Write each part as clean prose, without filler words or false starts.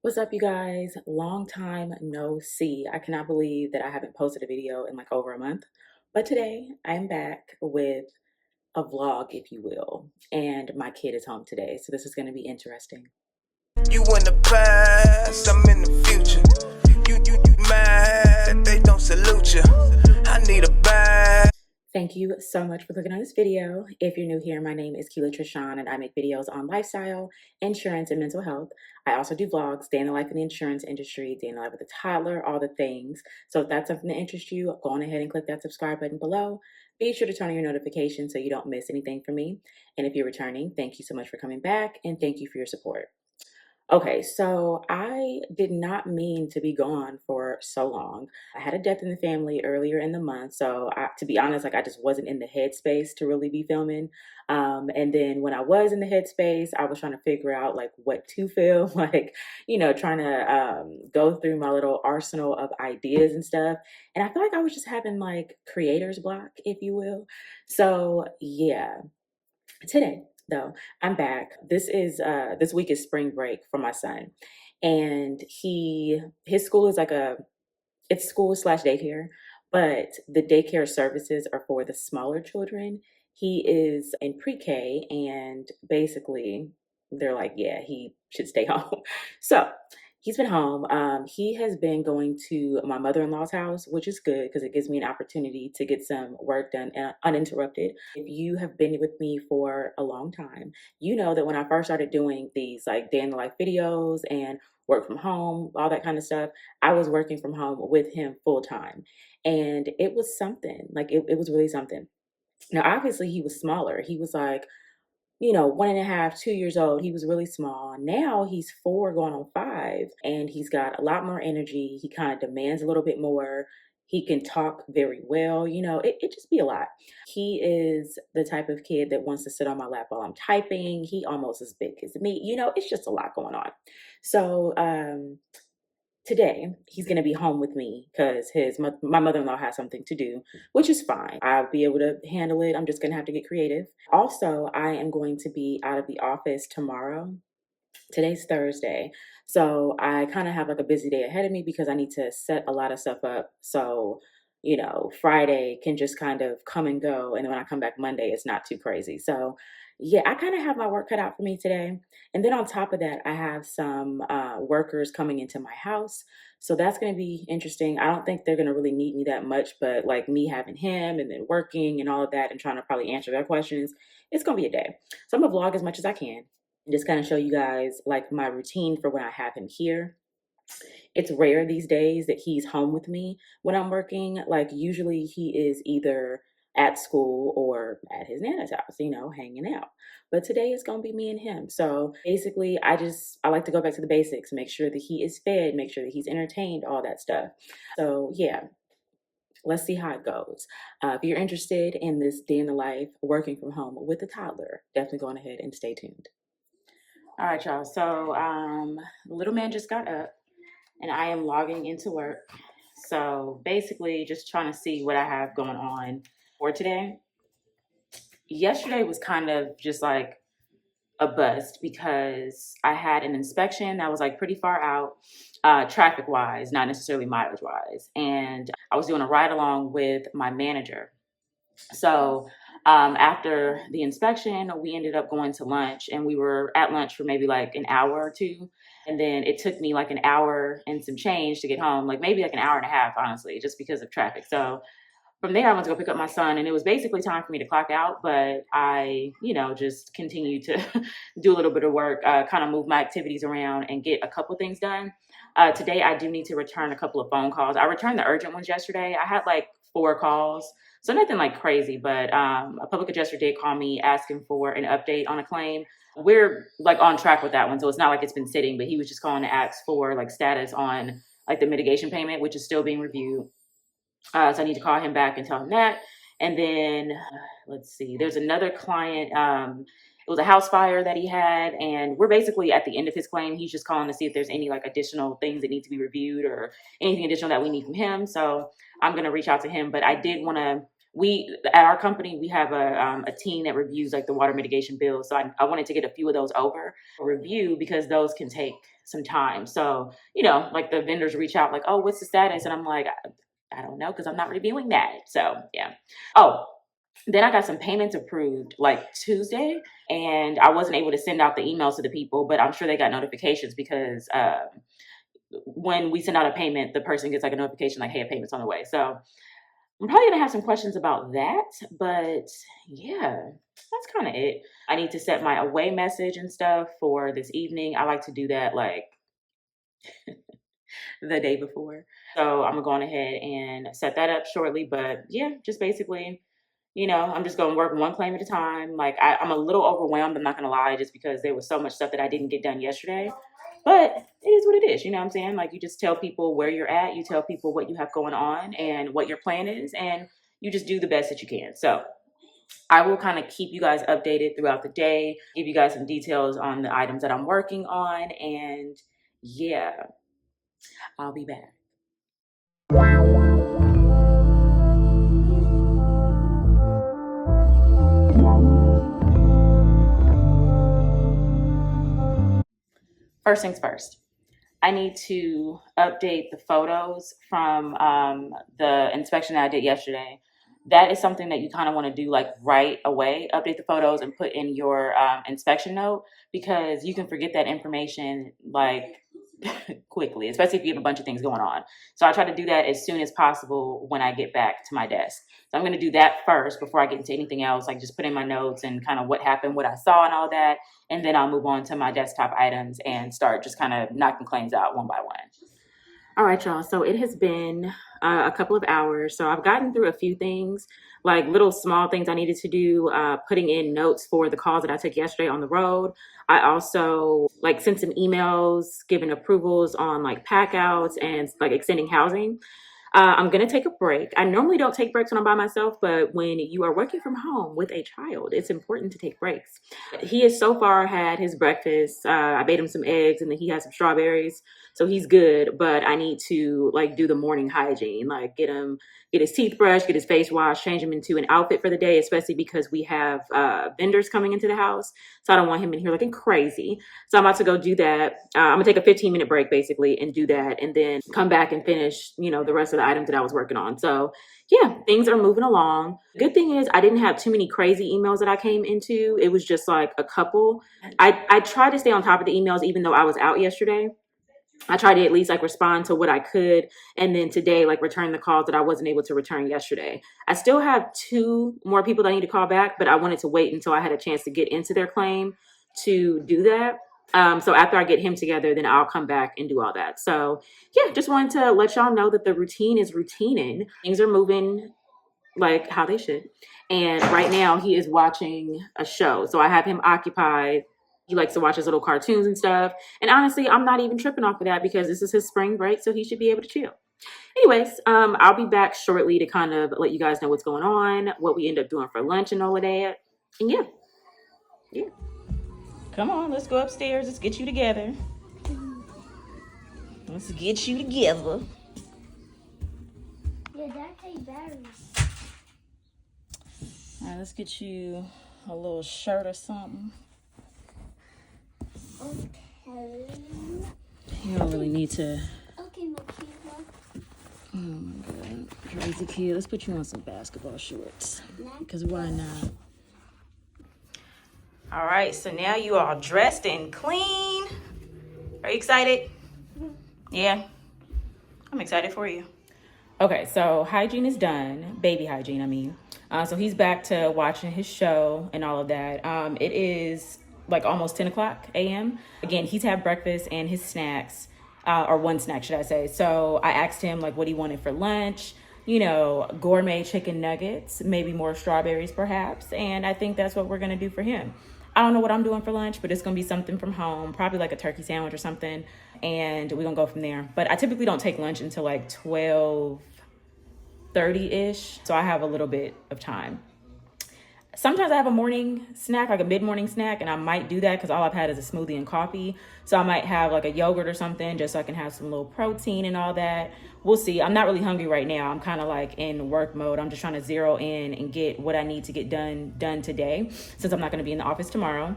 What's up, you guys? Long time no see. I cannot believe that I haven't posted a video in like over a month. But today I'm back with a vlog, if you will. And my kid is home today, so this is going to be interesting. You in the past, I'm in the future. You mad, they don't salute you. I need a bag. Thank you so much for clicking on this video. If you're new here, my name is Keela Trishawn and I make videos on lifestyle, insurance, and mental health. I also do vlogs, day in the life in the insurance industry, day in the life with a toddler, all the things. So if that's something that interests you, go on ahead and click that subscribe button below. Be sure to turn on your notifications so you don't miss anything from me. And if you're returning, thank you so much for coming back and thank you for your support. Okay, so I did not mean to be gone for so long. I had a death in the family earlier in the month, so to be honest, like I just wasn't in the headspace to really be filming. And then when I was in the headspace, I was trying to figure out like what to film, like trying to go through my little arsenal of ideas and stuff. And I feel like I was just having like creator's block, if you will. So yeah, today though I'm back. This week is spring break for my son, and his school is like it's school slash daycare, but the daycare services are for the smaller children. He is in pre-K, and basically they're like, yeah, he should stay home. So he's been home. He has been going to my mother-in-law's house, which is good because it gives me an opportunity to get some work done uninterrupted. If you have been with me for a long time, you know that when I first started doing these like day in the life videos and work from home, all that kind of stuff, I was working from home with him full time. And it was something, like it was really something. Now, obviously, he was smaller. He was like 1.5, 2 years old. He was really small. Now he's 4 going on 5, and he's got a lot more energy. He kind of demands a little bit more. He can talk very well. It just be a lot. He is the type of kid that wants to sit on my lap while I'm typing. He almost as big as me. It's just a lot going on. So, today he's going to be home with me because my mother-in-law has something to do, which is fine. I'll be able to handle it. I'm just going to have to get creative. Also, I am going to be out of the office tomorrow. Today's Thursday, so I kind of have like a busy day ahead of me because I need to set a lot of stuff up, so Friday can just kind of come and go, and then when I come back Monday it's not too crazy. So yeah, I kind of have my work cut out for me today. And then on top of that, I have some workers coming into my house, so that's going to be interesting. I don't think they're going to really need me that much, but like me having him and then working and all of that and trying to probably answer their questions, it's going to be a day. So I'm gonna vlog as much as I can, just kind of show you guys like my routine for when I have him here. It's rare these days that he's home with me when I'm working. Like usually he is either at school or at his nana's house, hanging out. But today it's gonna be me and him. So basically I like to go back to the basics, make sure that he is fed, make sure that he's entertained, all that stuff. So yeah, let's see how it goes. If you're interested in this day in the life working from home with a toddler, definitely go on ahead and stay tuned. All right, y'all. So the little man just got up and I am logging into work. So basically just trying to see what I have going on for today. Yesterday was kind of just like a bust because I had an inspection that was like pretty far out, traffic wise, not necessarily mileage wise. And I was doing a ride along with my manager. So after the inspection, we ended up going to lunch, and we were at lunch for maybe like an hour or two. And then it took me like an hour and some change to get home, like maybe like an hour and a half, honestly, just because of traffic. So from there, I went to go pick up my son, and it was basically time for me to clock out. But I, just continued to do a little bit of work, kind of move my activities around and get a couple things done. Today, I do need to return a couple of phone calls. I returned the urgent ones yesterday. I had like 4 calls. So nothing like crazy, but a public adjuster did call me asking for an update on a claim. We're like on track with that one. So it's not like it's been sitting, but he was just calling to ask for like status on like the mitigation payment, which is still being reviewed. So I need to call him back and tell him that. And then let's see, there's another client. It was a house fire that he had, and we're basically at the end of his claim. He's just calling to see if there's any like additional things that need to be reviewed or anything additional that we need from him. So I'm going to reach out to him, but I did want to we at our company we have a team that reviews like the water mitigation bills. So I wanted to get a few of those over for review because those can take some time. So like the vendors reach out like, oh, what's the status? And I'm like, I don't know because I'm not reviewing that. So yeah. Oh, then I got some payments approved like Tuesday, and I wasn't able to send out the emails to the people, but I'm sure they got notifications because when we send out a payment, the person gets like a notification like, hey, a payment's on the way. So I'm probably gonna have some questions about that, but yeah, that's kind of it. I need to set my away message and stuff for this evening. I like to do that like the day before. So I'm gonna go on ahead and set that up shortly. But yeah, just basically, I'm just gonna work one claim at a time. Like I'm a little overwhelmed, I'm not gonna lie, just because there was so much stuff that I didn't get done yesterday. But it is what it is, you know what I'm saying? Like you just tell people where you're at, you tell people what you have going on and what your plan is, and you just do the best that you can. So I will kind of keep you guys updated throughout the day, give you guys some details on the items that I'm working on, and yeah, I'll be back. First things first. I need to update the photos from the inspection that I did yesterday. That is something that you kind of want to do like right away. Update the photos and put in your inspection note because you can forget that information like quickly, especially if you have a bunch of things going on. So I try to do that as soon as possible when I get back to my desk. So I'm going to do that first before I get into anything else, like just put in my notes and kind of what happened, what I saw and all that. And then I'll move on to my desktop items and start just kind of knocking claims out one by one. All right, y'all. So it has been a couple of hours. So I've gotten through a few things, like little small things I needed to do, putting in notes for the calls that I took yesterday on the road. I also like sent some emails, giving approvals on like pack outs and like extending housing. I'm going to take a break. I normally don't take breaks when I'm by myself, but when you are working from home with a child, it's important to take breaks. He has so far had his breakfast. I made him some eggs and then he has some strawberries. So he's good, but I need to like do the morning hygiene, like get his teeth brushed, get his face washed, change him into an outfit for the day, especially because we have vendors coming into the house. So I don't want him in here looking crazy. So I'm about to go do that. I'm gonna take a 15-minute break basically and do that and then come back and finish, the rest of the items that I was working on. So yeah, things are moving along. Good thing is I didn't have too many crazy emails that I came into. It was just like a couple. I tried to stay on top of the emails even though I was out yesterday. I tried to at least like respond to what I could. And then today, like return the calls that I wasn't able to return yesterday. I still have 2 more people that I need to call back, but I wanted to wait until I had a chance to get into their claim to do that. So after I get him together, then I'll come back and do all that. So yeah, just wanted to let y'all know that the routine is routining. Things are moving like how they should. And right now he is watching a show. So I have him occupied. He likes to watch his little cartoons and stuff. And honestly, I'm not even tripping off of that because this is his spring break, so he should be able to chill. Anyways, I'll be back shortly to kind of let you guys know what's going on, what we end up doing for lunch and all of that. And yeah. Come on, let's go upstairs. Let's get you together. Let's get you together. Yeah, that takes batteries. All right, let's get you a little shirt or something. Okay. You don't really need to. Okay, Makila. Oh my God, crazy kid. Let's put you on some basketball shorts. Because why not? All right, so now you are dressed and clean. Are you excited? Yeah, I'm excited for you. Okay, so hygiene is done. Baby hygiene, I mean. So he's back to watching his show and all of that. It is like almost 10 o'clock a.m. Again, he's had breakfast and his snacks, or one snack, should I say. So I asked him like what he wanted for lunch. Gourmet chicken nuggets, maybe more strawberries perhaps. And I think that's what we're going to do for him. I don't know what I'm doing for lunch, but it's going to be something from home, probably like a turkey sandwich or something. And we're going to go from there. But I typically don't take lunch until like 12:30-ish. So I have a little bit of time. Sometimes I have a morning snack, like a mid-morning snack, and I might do that because all I've had is a smoothie and coffee. So I might have like a yogurt or something just so I can have some little protein and all that. We'll see. I'm not really hungry right now. I'm kind of like in work mode. I'm just trying to zero in and get what I need to get done today, since I'm not going to be in the office tomorrow.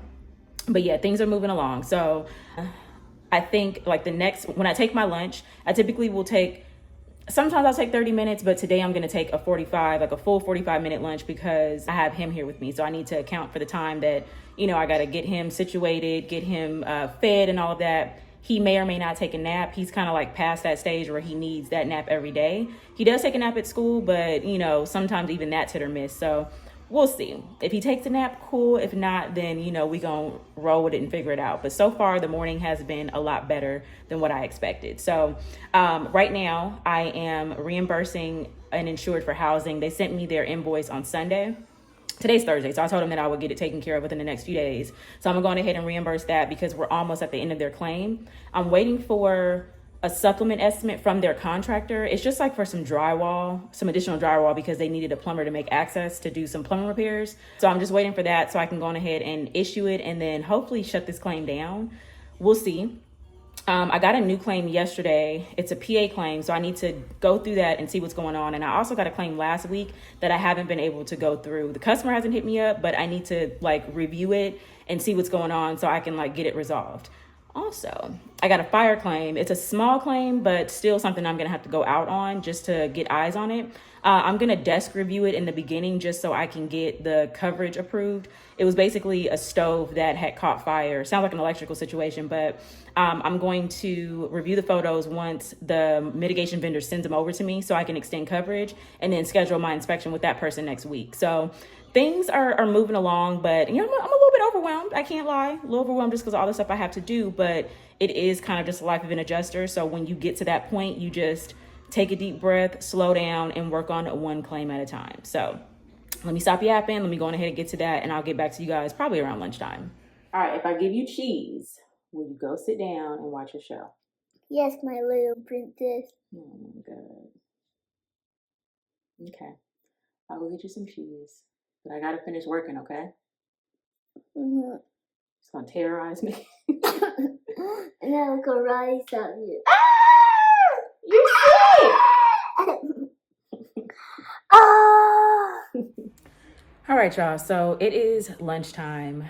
But yeah, things are moving along. So I think like when I take my lunch, I typically will take, sometimes I'll take 30 minutes, but today I'm going to take a full 45-minute lunch because I have him here with me. So I need to account for the time that, I got to get him situated, get him fed and all of that. He may or may not take a nap. He's kind of like past that stage where he needs that nap every day. He does take a nap at school, but sometimes even that's hit or miss. So we'll see. If he takes a nap, cool. If not, then, we gonna roll with it and figure it out. But so far, the morning has been a lot better than what I expected. So right now, I am reimbursing an insured for housing. They sent me their invoice on Sunday. Today's Thursday, so I told them that I would get it taken care of within the next few days. So I'm going to go ahead and reimburse that because we're almost at the end of their claim. I'm waiting for a supplement estimate from their contractor. It's just like for some additional drywall because they needed a plumber to make access to do some plumbing repairs. So I'm just waiting for that so I can go on ahead and issue it and then hopefully shut this claim down. We'll see. I got a new claim yesterday. It's a PA claim, so I need to go through that and see what's going on. And I also got a claim last week that I haven't been able to go through. The customer hasn't hit me up, but I need to review it and see what's going on so I can get it resolved. Also, I got a fire claim. It's a small claim, but still something I'm going to have to go out on just to get eyes on it. I'm going to desk review it in the beginning just so I can get the coverage approved. It was basically a stove that had caught fire. Sounds like an electrical situation, but I'm going to review the photos once the mitigation vendor sends them over to me so I can extend coverage and then schedule my inspection with that person next week. So things are moving along, but I'm a little bit overwhelmed. I can't lie, a little overwhelmed just because of all the stuff I have to do, but it is kind of just the life of an adjuster. So when you get to that point, you just take a deep breath, slow down, and work on one claim at a time. So let me stop yapping. Let me go on ahead and get to that, and I'll get back to you guys probably around lunchtime. All right, if I give you cheese, will you go sit down and watch your show? Yes, my little princess. Oh my God. Okay, I'll go get you some cheese, but I gotta finish working, okay? Mm-hmm. It's gonna terrorize me. And I'll go rise on you. You're sick! Ah! All right, y'all. So it is lunchtime,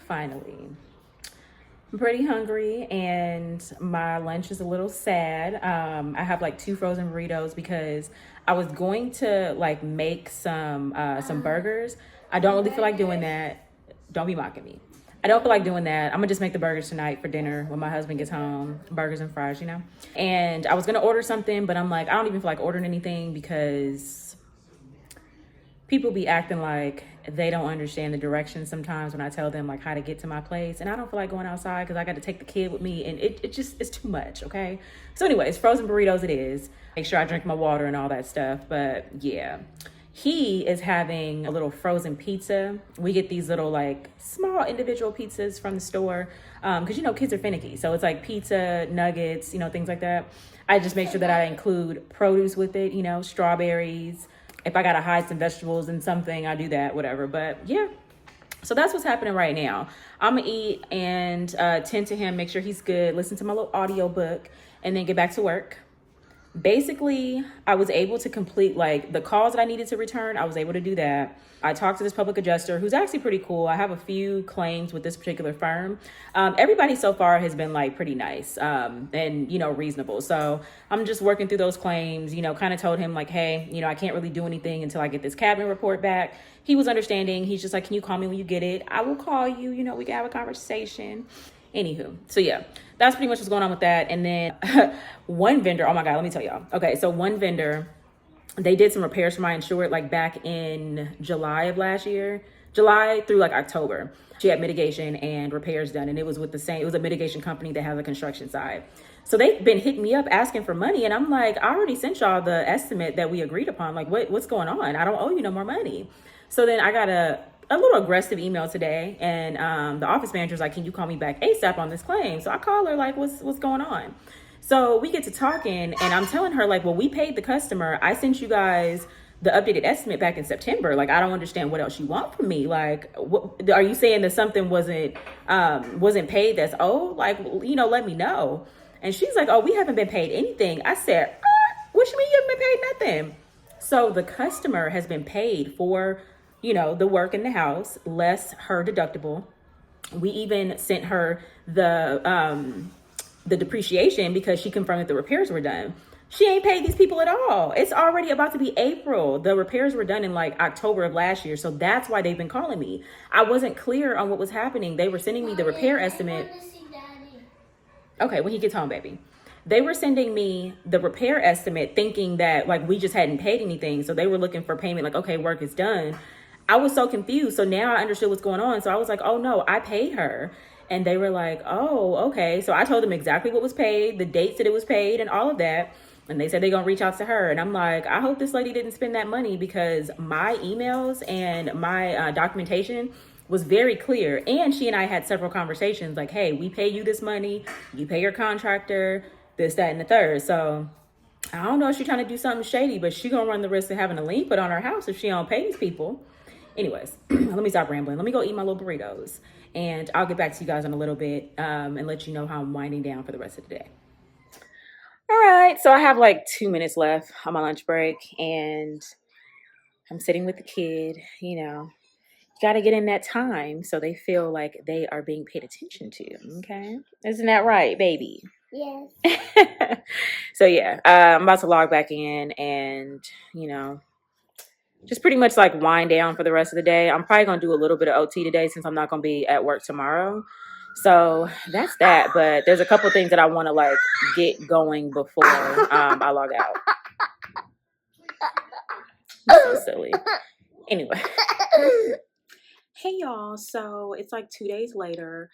finally. I'm pretty hungry and my lunch is a little sad. I have 2 frozen burritos because I was going to make some burgers. I don't really feel like doing that. Don't be mocking me. I don't feel like doing that. I'm gonna just make the burgers tonight for dinner when my husband gets home. Burgers and fries, And I was gonna order something, but I'm I don't even feel like ordering anything because people be acting like they don't understand the directions sometimes when I tell them how to get to my place. And I don't feel like going outside because I got to take the kid with me and it's too much, okay? So anyways, frozen burritos it is. Make sure I drink my water and all that stuff. But yeah, he is having a little frozen pizza. We get these little small individual pizzas from the store because kids are finicky. So it's pizza, nuggets, things like that. I just make sure that I include produce with it, strawberries. If I gotta hide some vegetables in something, I do that, whatever. But yeah, so that's what's happening right now. I'm gonna eat and tend to him, make sure he's good, listen to my little audio book, and then get back to work. Basically, I was able to complete the calls that I needed to return. I was able to do that. I talked to this public adjuster who's actually pretty cool. I have a few claims with this particular firm. Everybody so far has been pretty nice and, reasonable. So I'm just working through those claims, kind of told him hey, I can't really do anything until I get this cabinet report back. He was understanding. He's just can you call me when you get it? I will call you, we can have a conversation. Anywho, so yeah, that's pretty much what's going on with that. And then one vendor, oh my God, let me tell y'all. Okay, so one vendor, they did some repairs for my insured back in July of last year, July through October. She had mitigation and repairs done, and it was it was a mitigation company that has a construction side. So they've been hitting me up asking for money, and I'm I already sent y'all the estimate that we agreed upon. What's going on? I don't owe you no more money. So then I got a little aggressive email today, and the office manager's can you call me back ASAP on this claim? So I call her what's going on? So we get to talking, and I'm telling her well, we paid the customer. I sent you guys the updated estimate back in September. Like, I don't understand what else you want from me. Like, what are you saying, that something wasn't paid that's owed? Like, let me know. And she's like, oh, we haven't been paid anything. I said, what you mean you haven't been paid nothing? So the customer has been paid for, the work in the house, less her deductible. We even sent her the depreciation because she confirmed that the repairs were done. She ain't paid these people at all. It's already about to be April. The repairs were done in like October of last year. So that's why they've been calling me. I wasn't clear on what was happening. They were sending me the repair estimate. Okay, when he gets home, baby. They were sending me the repair estimate thinking that like we just hadn't paid anything. So they were looking for payment like, okay, work is done. I was so confused. So now I understood what's going on. So I was like, oh no, I paid her. And they were like, oh, okay. So I told them exactly what was paid, the dates that it was paid and all of that. And they said they're going to reach out to her. And I'm like, I hope this lady didn't spend that money, because my emails and my documentation was very clear. And she and I had several conversations like, hey, we pay you this money. You pay your contractor, this, that, and the third. So I don't know if she's trying to do something shady, but she's going to run the risk of having a lien put on her house if she don't pay these people. Anyways, let me stop rambling. Let me go eat my little burritos. And I'll get back to you guys in a little bit and let you know how I'm winding down for the rest of the day. All right, so I have like 2 minutes left on my lunch break, and I'm sitting with the kid. Got to get in that time so they feel like they are being paid attention to. Okay, isn't that right, baby? Yes. So yeah, I'm about to log back in and just pretty much like wind down for the rest of the day. I'm probably gonna do a little bit of OT today since I'm not gonna be at work tomorrow. So that's that. But there's a couple things that I want to like get going before I log out. So silly. Anyway. Hey y'all. So it's like 2 days later.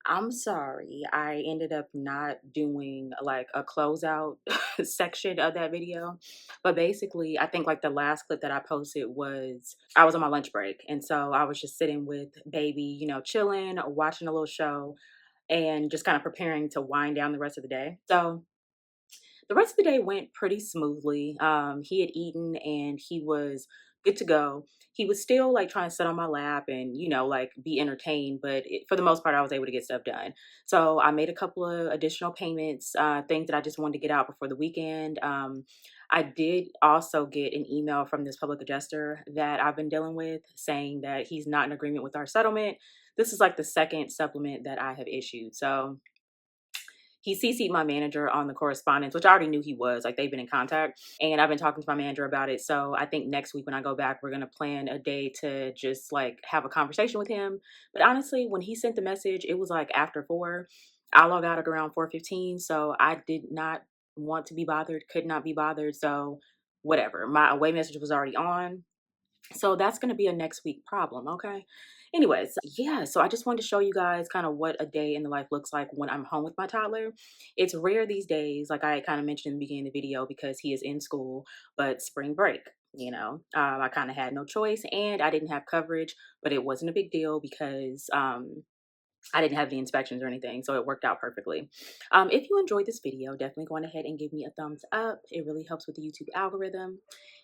I'm sorry. I ended up not doing like a closeout section of that video. But basically, I think like the last clip that I posted was I was on my lunch break. And so I was just sitting with baby, chilling, watching a little show, and just kind of preparing to wind down the rest of the day. So the rest of the day went pretty smoothly. He had eaten and he was good to go. He was still like trying to sit on my lap and, like be entertained. But for the most part, I was able to get stuff done. So I made a couple of additional payments, things that I just wanted to get out before the weekend. I did also get an email from this public adjuster that I've been dealing with saying that he's not in agreement with our settlement. This is like the second supplement that I have issued. So he CC'd my manager on the correspondence, which I already knew he was. Like, they've been in contact. And I've been talking to my manager about it. So I think next week when I go back, we're going to plan a day to just, like, have a conversation with him. But honestly, when he sent the message, it was, like, after 4. I log out at around 4:15. So I did not want to be bothered, could not be bothered. So whatever. My away message was already on. So that's going to be a next week problem, okay? Anyways, yeah, so I just wanted to show you guys kind of what a day in the life looks like when I'm home with my toddler. It's rare these days, like I kind of mentioned in the beginning of the video, because he is in school, but spring break, I kind of had no choice, and I didn't have coverage, but it wasn't a big deal because I didn't have the inspections or anything, so it worked out perfectly. If you enjoyed this video, definitely go on ahead and give me a thumbs up. It really helps with the YouTube algorithm.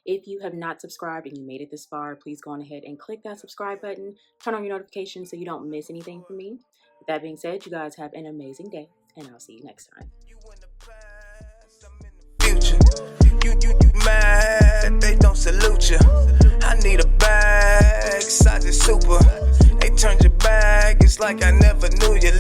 If you have not subscribed and you made it this far, please go on ahead and click that subscribe button. Turn on your notifications so you don't miss anything from me. With that being said, you guys have an amazing day, and I'll see you next time. You in the past, I'm in the future. You mad, they don't salute you. I need a bag, size is super. They turned your back, it's like I never knew you.